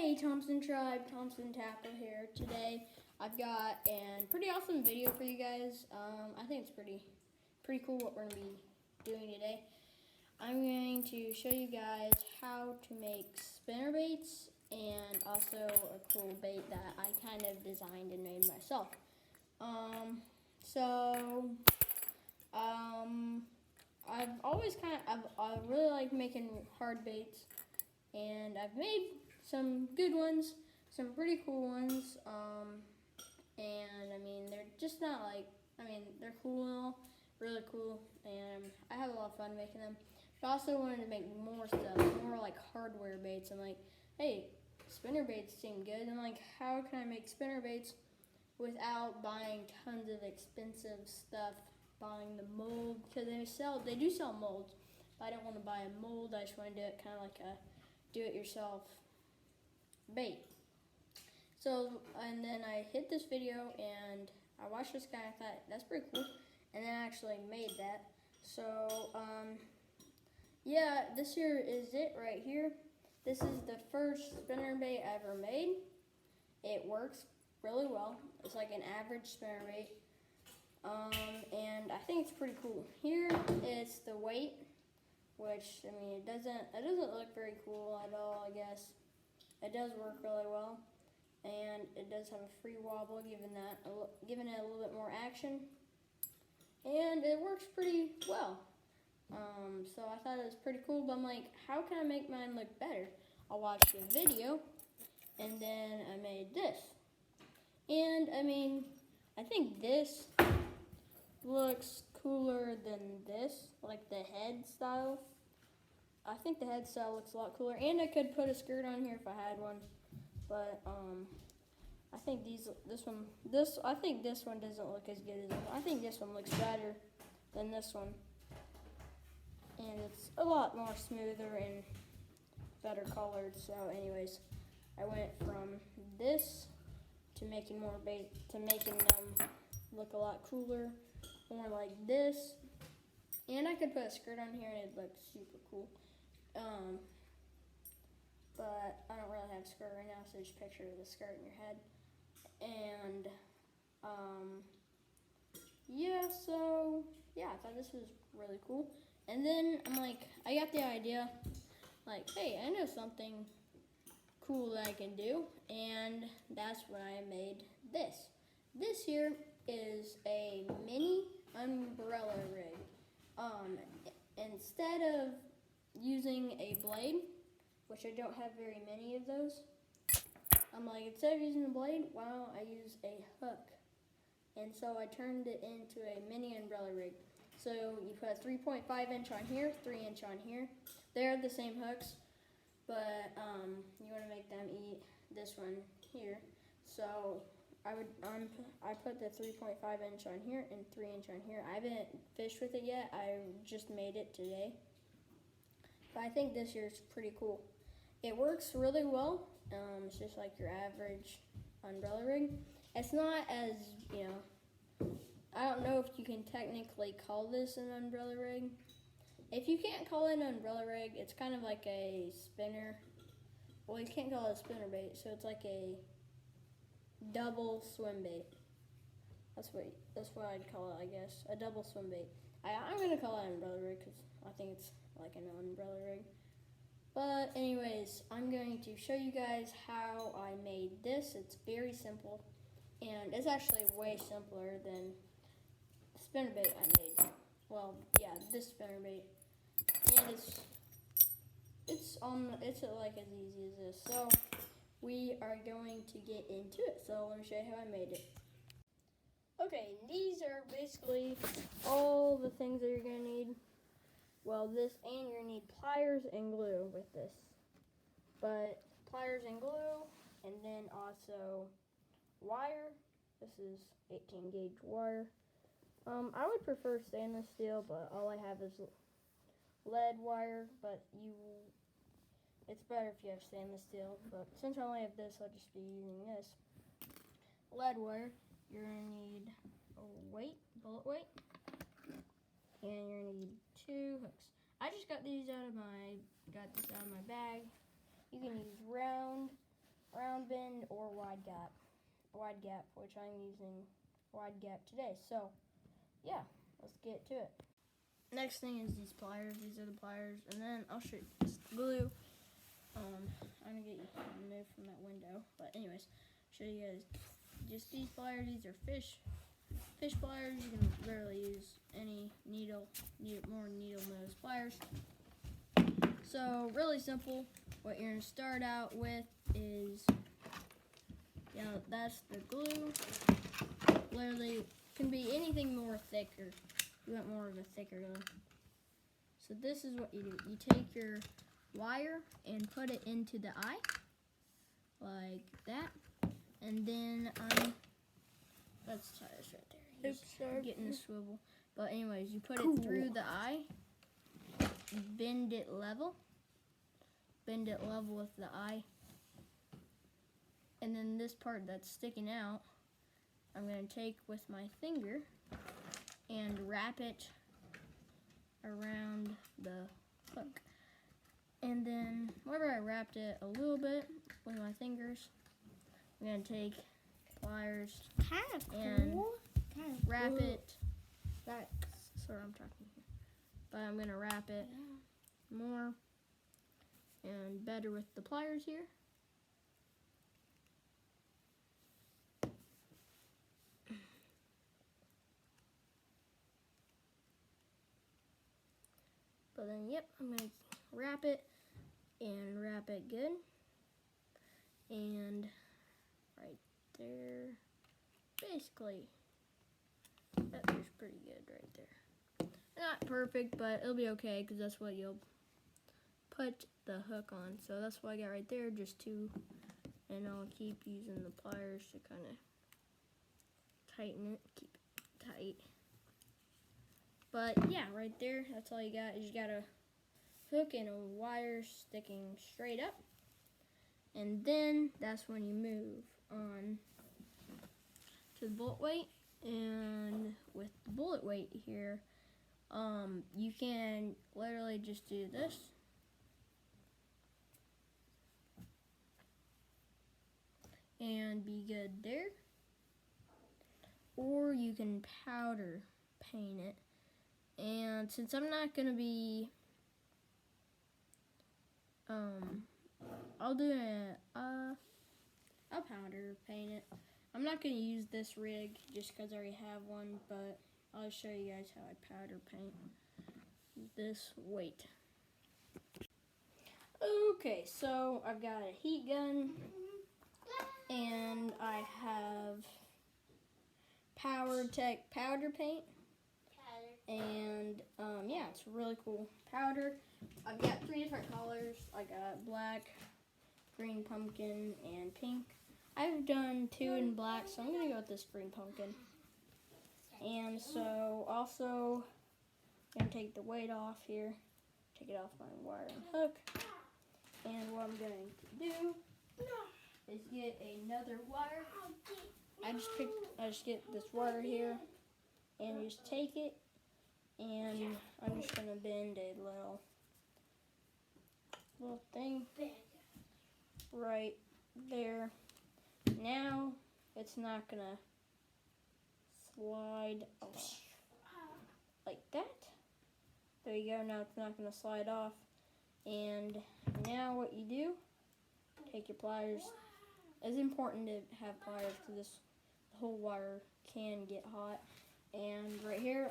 Hey Thompson Tribe, Thompson Tackle here. Today I've got a pretty awesome video for you guys. I think it's pretty cool what we're going to be doing today. I'm going to show you guys how to make spinner baits and also a cool bait that I kind of designed and made myself. I really like making hard baits, and I've made some good ones, some pretty cool ones, and I mean, they're just not like, they're cool and all, really cool, and I have a lot of fun making them. But I also wanted to make more stuff, more like hardware baits. I'm like, hey, spinner baits seem good, and like, how can I make spinner baits without buying tons of expensive stuff, buying the mold, because they do sell molds, but I don't want to buy a mold. I just want to do it kind of like a do-it-yourself bait. So, and then I hit this video and I watched this guy. I thought that's pretty cool, and then I actually made that. So yeah, this here is it right here. This is the first spinner bait I ever made. It works really well. It's like an average spinner bait, and I think it's pretty cool. Here is the weight, which, I mean, it doesn't look very cool at all, I guess. It does work really well, and it does have a free wobble, giving it a little bit more action, and it works pretty well. So I thought it was pretty cool, but I'm like, how can I make mine look better? I watched the video, and then I made this. And, I mean, I think this looks cooler than this, like the head style. I think the head style looks a lot cooler, and I could put a skirt on here if I had one. But I think this one doesn't look as good as this one. I think this one looks better than this one, and it's a lot more smoother and better colored. So, anyways, I went from this to making more bait, to making them look a lot cooler, more like this. And I could put a skirt on here and it'd look super cool. But I don't really have a skirt right now, so just picture the skirt in your head. And yeah, I thought this was really cool. And then I'm like, I got the idea, like, hey, I know something cool that I can do, and that's when I made this. This here is a mini umbrella rig. Instead of using a blade, which I don't have very many of those, I'm like, instead of using a blade, why don't I use a hook? And so I turned it into a mini umbrella rig. So you put a 3.5 inch on here, 3 inch on here. They're the same hooks, but you want to make them eat this one here. So I put the 3.5 inch on here and 3 inch on here. I haven't fished with it yet. I just made it today. But I think this here is pretty cool. It works really well. It's just like your average umbrella rig. It's not as, I don't know if you can technically call this an umbrella rig. If you can't call it an umbrella rig, it's kind of like a spinner. Well, you can't call it a spinner bait, so it's like a double swim bait. That's what I'd call it, I guess. A double swim bait. I'm going to call it an umbrella rig because I think it's like an umbrella rig. But anyways, I'm going to show you guys how I made this. It's very simple, and it's actually way simpler than the spinner bait I made. Well, yeah, this spinner bait. And it's like as easy as this. So we are going to get into it. So let me show you how I made it. Okay, these are basically all the things that you're gonna need. Well, and you're gonna need pliers and glue with this. But pliers and glue, and then also wire. This is 18 gauge wire. I would prefer stainless steel, but all I have is lead wire, but it's better if you have stainless steel. But since I only have this, I'll just be using this. Lead wire, you're gonna need a bullet weight, and you're gonna need 2 hooks. I just got this out of my bag. You can use round gap, which I'm using wide gap today. So yeah, let's get to it. Next thing is these pliers. These are the pliers, and then I'll show you this glue. I'm gonna get you removed from that window, but anyways, show you guys just these pliers. These are fish pliers. You can literally use any more needle nose pliers. So really simple. What you're gonna start out with is, that's the glue. Literally can be anything more thicker. You want more of a thicker glue. So this is what you do. You take your wire and put it into the eye, like that, and then let's try this right there. He's getting the swivel. But anyways, you put it through the eye, bend it level with the eye, and then this part that's sticking out, I'm going to take with my finger and wrap it around the hook. And then whenever I wrapped it a little bit with my fingers, I'm going to take pliers and wrap it. That's what I'm talking here. But I'm going to wrap it more and better with the pliers here. But then, I'm going to wrap it good. And right there, basically, that feels pretty good right there. Not perfect, but it'll be okay because that's what you'll put the hook on. So that's what I got right there, just two. And I'll keep using the pliers to kind of tighten it, keep it tight. But yeah, right there, that's all you got. You got a hook and a wire sticking straight up. And then that's when you move on to the bullet weight. And with the bullet weight here, you can literally just do this. And be good there. Or you can powder paint it. And since I'm not going to be, I'll powder paint it. I'm not going to use this rig just because I already have one, but I'll show you guys how I powder paint this weight. Okay, so I've got a heat gun, and I have PowerTech powder paint. And yeah, it's really cool powder. I've got 3 different colors. I got black, green pumpkin, and pink. I've done 2 in black, so I'm gonna go with this green pumpkin. And so also, I'm gonna take the weight off here, take it off my wire and hook. And what I'm going to do is get another wire. I just get this wire here and just take it. And I'm just gonna bend a little thing right there. Now it's not gonna slide off like that. There you go. Now it's not gonna slide off. And now what you do? Take your pliers. It's important to have pliers because the whole wire can get hot. And right here,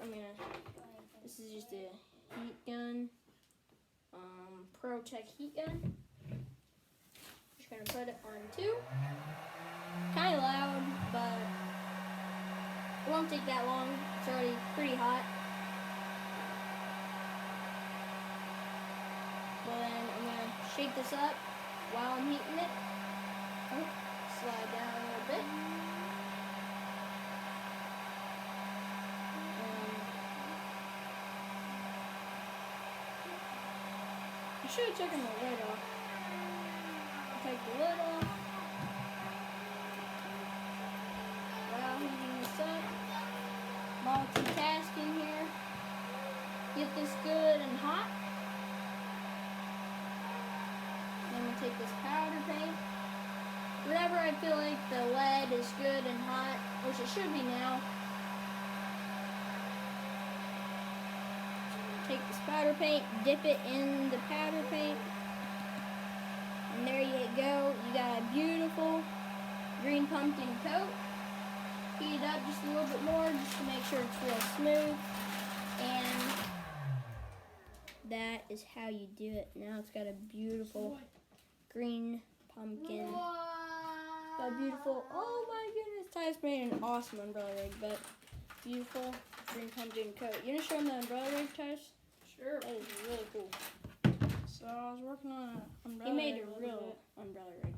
this is just a heat gun, ProTech heat gun. Just gonna put it on 2. Kind of loud, but it won't take that long. It's already pretty hot. Well, then I'm gonna shake this up while I'm heating it. Slide down a little bit. I should have taken the lid off. Take the lid off. While heating this up, multitasking here. Get this good and hot. Then we take this powder paint. Whatever I I feel like the lead is good and hot, which it should be now. Take the powder paint, dip it in the powder paint, and there you go. You got a beautiful green pumpkin coat. Heat it up just a little bit more just to make sure it's real smooth. And that is how you do it. Now it's got a beautiful green pumpkin. A beautiful, oh my goodness, Ty's made an awesome umbrella rig, but beautiful green pumpkin coat. You want to show them the umbrella rig, Ty's? Sure. That is really cool. So I was working on an umbrella. He made rig a real umbrella rig.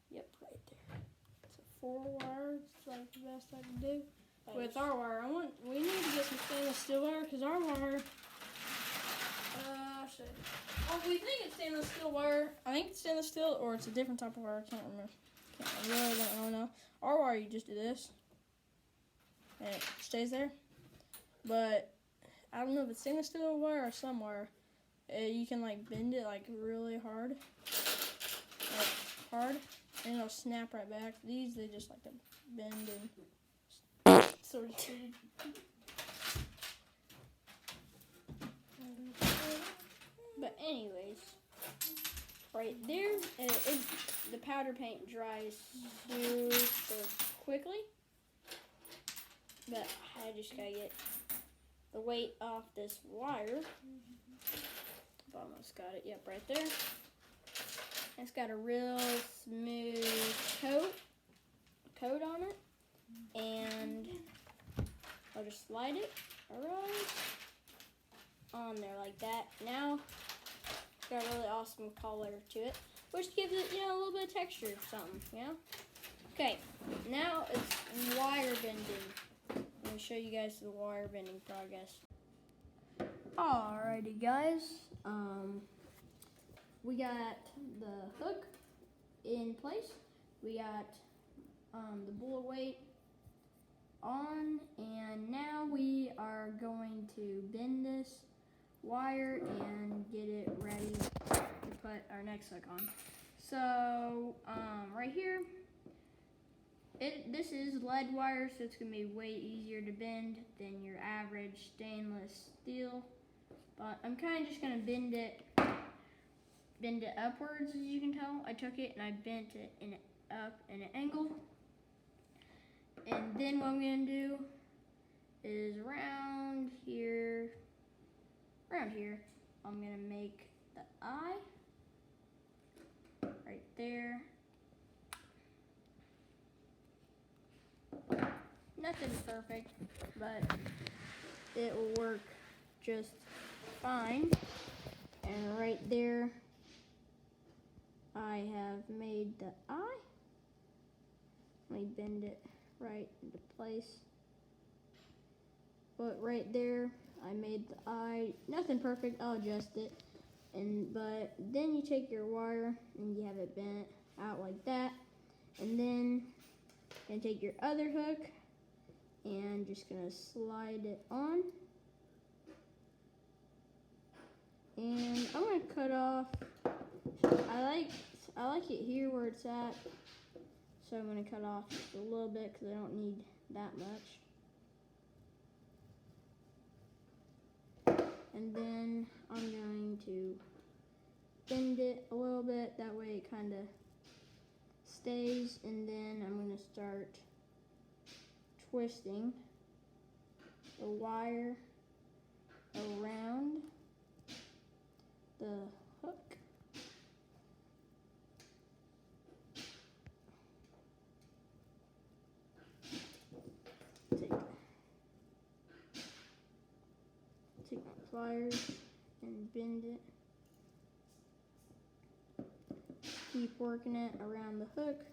Yep, right there. It's a 4-wire. It's like the best I can do. That With is- our wire, we need to get some stainless steel wire because our wire. Oh, we think it's stainless steel wire. I think it's stainless steel, or it's a different type of wire. I can't remember. I really don't know. Our wire, you just do this, and it stays there. But I don't know if it's stainless steel wire or some wire. You can like bend it like really hard, and it'll snap right back. These they just like to bend and sort of. But anyways, right there, the powder paint dries super quickly. But I just gotta get the weight off this wire. I've almost got it. Yep, right there. It's got a real smooth coat on it, and I'll just slide it around on there like that. Now it's got a really awesome color to it, which gives it, a little bit of texture or something, Okay, now it's wire bending. I'm gonna show you guys the wire bending progress. Alrighty, guys. We got the hook in place. We got the bullet weight on, and now we are going to bend this wire and get it ready to put our next hook on. So right here, this is lead wire, so it's gonna be way easier to bend than your average stainless steel. But I'm kind of just gonna bend it upwards, as you can tell. I took it and I bent it up in an angle. And then what I'm gonna do is around here, I'm gonna make the eye right there. Nothing's perfect, but it will work just fine. And right there, I have made the eye. Let me bend it right into place. But right there, I made the eye. Nothing perfect, I'll adjust it. But then you take your wire and you have it bent out like that. And then you're gonna take your other hook and just gonna slide it on. And I'm gonna cut off. I like it here where it's at, so I'm gonna cut off just a little bit because I don't need that much. And then I'm going to bend it a little bit, that way it kind of stays, and then I'm going to start twisting the wire around the hook. Take my pliers and bend it. Keep working it around the hook,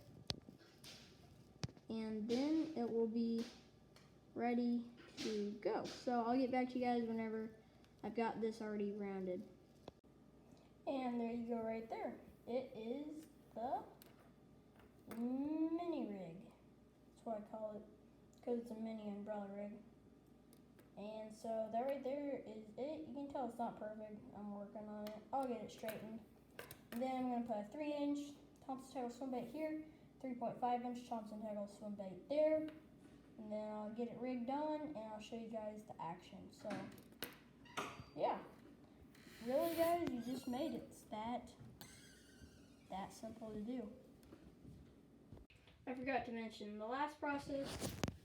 and then it will be ready to go. So I'll get back to you guys whenever I've got this already rounded. And there you go right there. It is the mini rig. That's what I call it, because it's a mini umbrella rig. And so that right there is it. You can tell it's not perfect. I'm working on it. I'll get it straightened. And then I'm going to put a 3-inch Thompson tail swim bait here 3.5-inch Thompson Haggle swim bait there. And then I'll get it rigged on and I'll show you guys the action. So, yeah. Really, guys, you just made it. It's that simple to do. I forgot to mention, the last process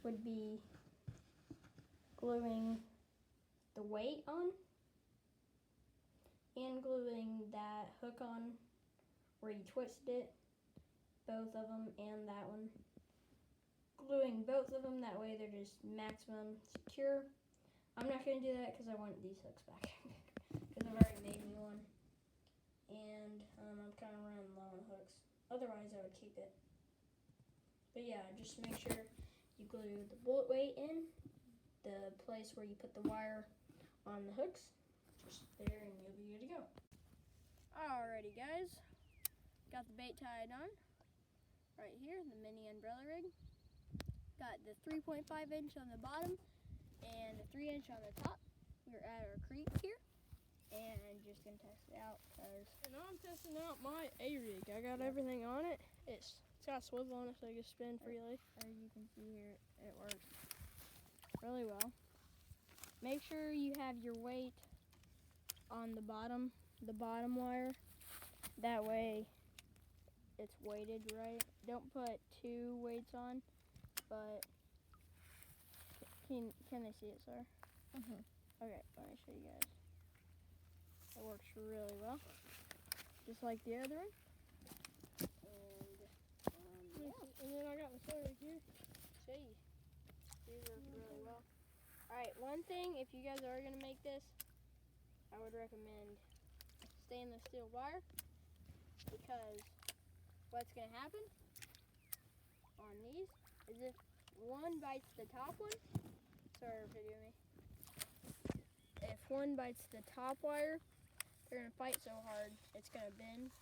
would be gluing the weight on and gluing that hook on where you twisted it, both of them and that one. Gluing both of them, that way they're just maximum secure. I'm not going to do that because I want these hooks back because I've already made me one. And I'm kind of running low on hooks. Otherwise, I would keep it. But yeah, just make sure you glue the bullet weight in, the place where you put the wire on the hooks, just there, and you'll be good to go. Alrighty, guys. Got the bait tied on right here, the mini umbrella rig. Got the 3.5-inch on the bottom and a 3-inch on the top. We're at our creek here and just gonna test it out. And I'm testing out my A-rig. I got everything on it. It's got a swivel on it so you can spin freely. As you can see here, it works really well. Make sure you have your weight on the bottom wire. That way it's weighted right. Don't put two weights on, but can they see it, sir? Okay, let me show you guys. It works really well, just like the other one. And then I got the soda here. See, these work really well. Alright, one thing, if you guys are going to make this, I would recommend stainless steel wire, because what's going to happen on these is if one bites the top one, sorry, video me. If one bites the top wire, they're going to fight so hard, it's going to bend,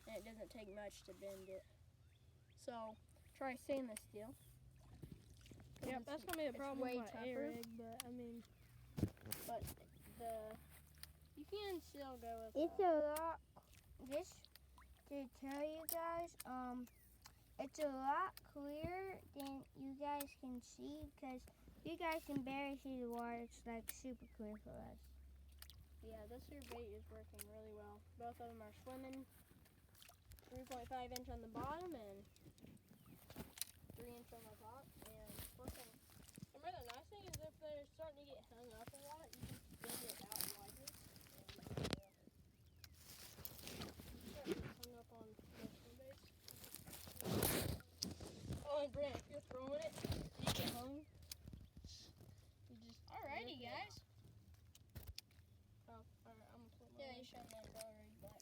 and it doesn't take much to bend it. So, try stainless steel. Yep, that's going to be a problem with my A-rig, but I mean... But you can still go with It's a lot, just to tell you guys, it's a lot clearer than you guys can see, because you guys can barely see the water. It's like super clear for us. Yeah, this here bait is working really well. Both of them are swimming. 3.5-inch on the bottom and 3-inch on the top, and working. Remember, the nice thing is if they're starting to get hung up a lot, you can bend it out wider. And hung up on the swim baits. Oh, and Brant, if you're throwing it, you get hung. You just. Alrighty, guys. Oh, alright, I'm gonna put my. Yeah, you showed that already, but.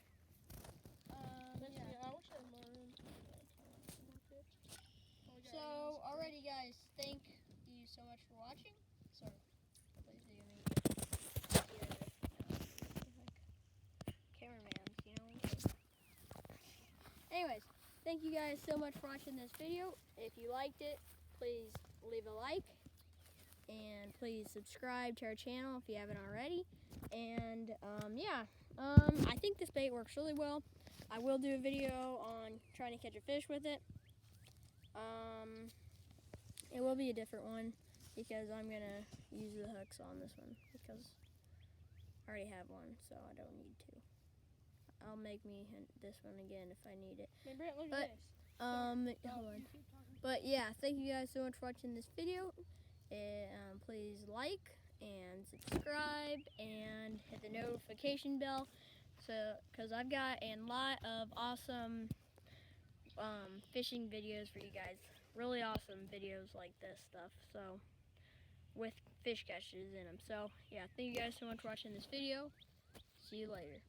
Yeah, I wish I had more room. So, alrighty, guys, thank you so much for watching. Sorry, please do me. Cameramans, you know. Anyways, thank you guys so much for watching this video. If you liked it, please leave a like. And please subscribe to our channel if you haven't already. And, I think this bait works really well. I will do a video on trying to catch a fish with it. It will be a different one because I'm going to use the hooks on this one because I already have one, so I don't need to. I'll make this one again if I need it. Hey, Brant, look But, at this. hold on. But yeah, thank you guys so much for watching this video. Please like and subscribe and hit the notification bell, because I've got a lot of awesome fishing videos for you guys. Really awesome videos like this stuff. So with fish catches in them. So yeah, thank you guys so much for watching this video. See you later.